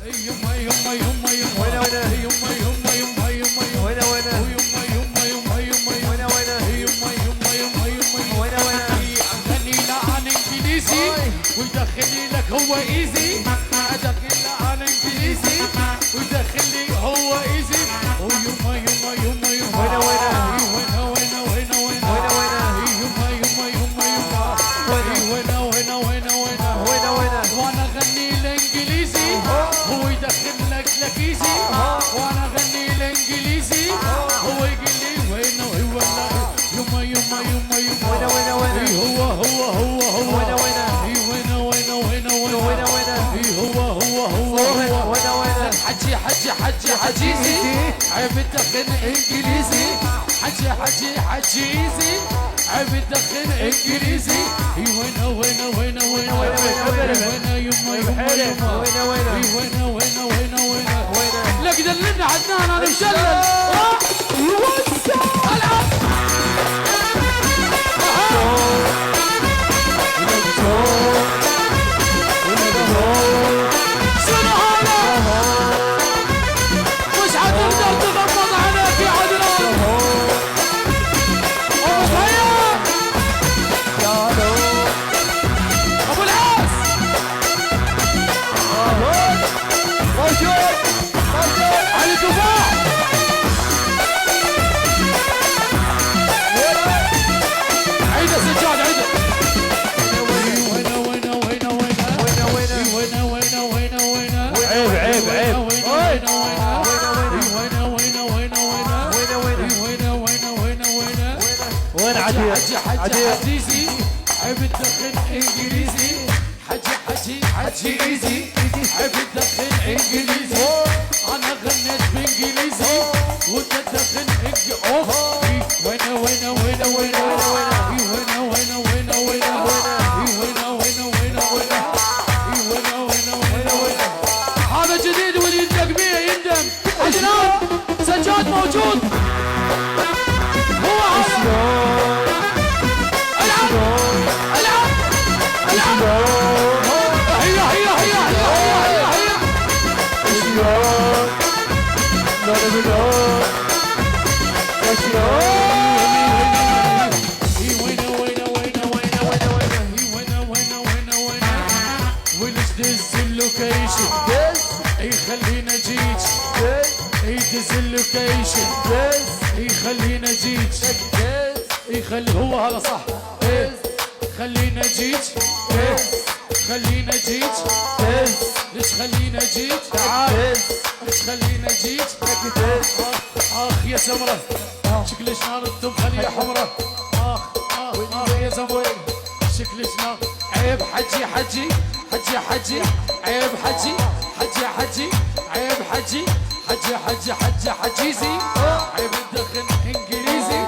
يما يما يما يما وينه وينه يما يما يما يما وينه وينه يما يما يما يما وينه وينه يما يما يما يما وينه وينه اغني له عن انجليزي ويدخلي لك هو ايزي ادخل له عن انجليزي ويدخلي هو ايزي ويما يما يما يما وينه وينه وينه وينه وينه وينه وينه يما يما يما يما وينه وينه وينه وينه وينه وينه وانا اغني الانجليزي هو يدخل لك لكيزي وانا اغني الانجليزي هو يقول لي وينه هو يما يما يما يما وينه وينه وينه هو وينه وينه وينه وينه وينه وينه وينه هو وينه وينه حجي حجي حجي حجيزي عيب تدخن انجليزي حجي حجي حجيزي عيب تدخن انجليزي وينه وينه وينه وينه وينه يما يما يما وينه وينه وينه وينه وينه وينه وينه لك دلنا عدنان انا مشلل العب شنو هذا؟ مش حتقدر تغمض عينيك يا عدنان ابو فيا ابو العاص موجود علي تفاح عيده سجاد عيده وينه وينه وينه وينه وينه وينه وينه وينه وينه وينه عيب عيب عيب وينه وينه وينه وينه وينه وينه وينه وينه وين عدي حجي حجيزي عيب تدخن انجليزي حجي ايزي عيب تدخن انجليزي انا غنيت بانجليزي وانت تدخن اوف وينه وينه وينه وينه وينه وينه وينه وينه هذا جديد واللي يندق بيه يندم عدنان سجاد موجود هو هذا العب العب العب هيا هيا هيا هيا هيا دز اللوكيشن يخلينا جيج يدز اللوكيشن يخلينا جيج يخلي هو هذا صح خلينا جيج خلينا جيج ليش خلينا جيج ليش خلينا جيج اخ يا سمره شكلش نار الدم خليها حمره اخ يا سمره شكلش نار عيب حجي حجي حجي حجي عيب حجي حجي حجي عيب حجي حجي حجي حجي حجيزي عيب تدخن انجليزي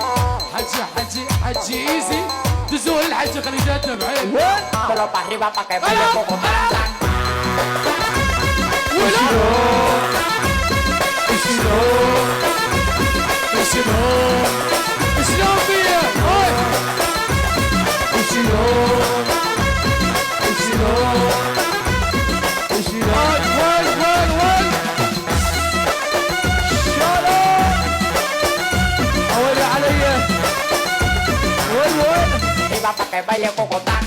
حجي حجي حجيزي دزوه الحجي خلي يدب عيب Solo para arriba para que vaya poco más. شلون فيها هاي وين أولي علي وين Arriba para que baile Bogotá.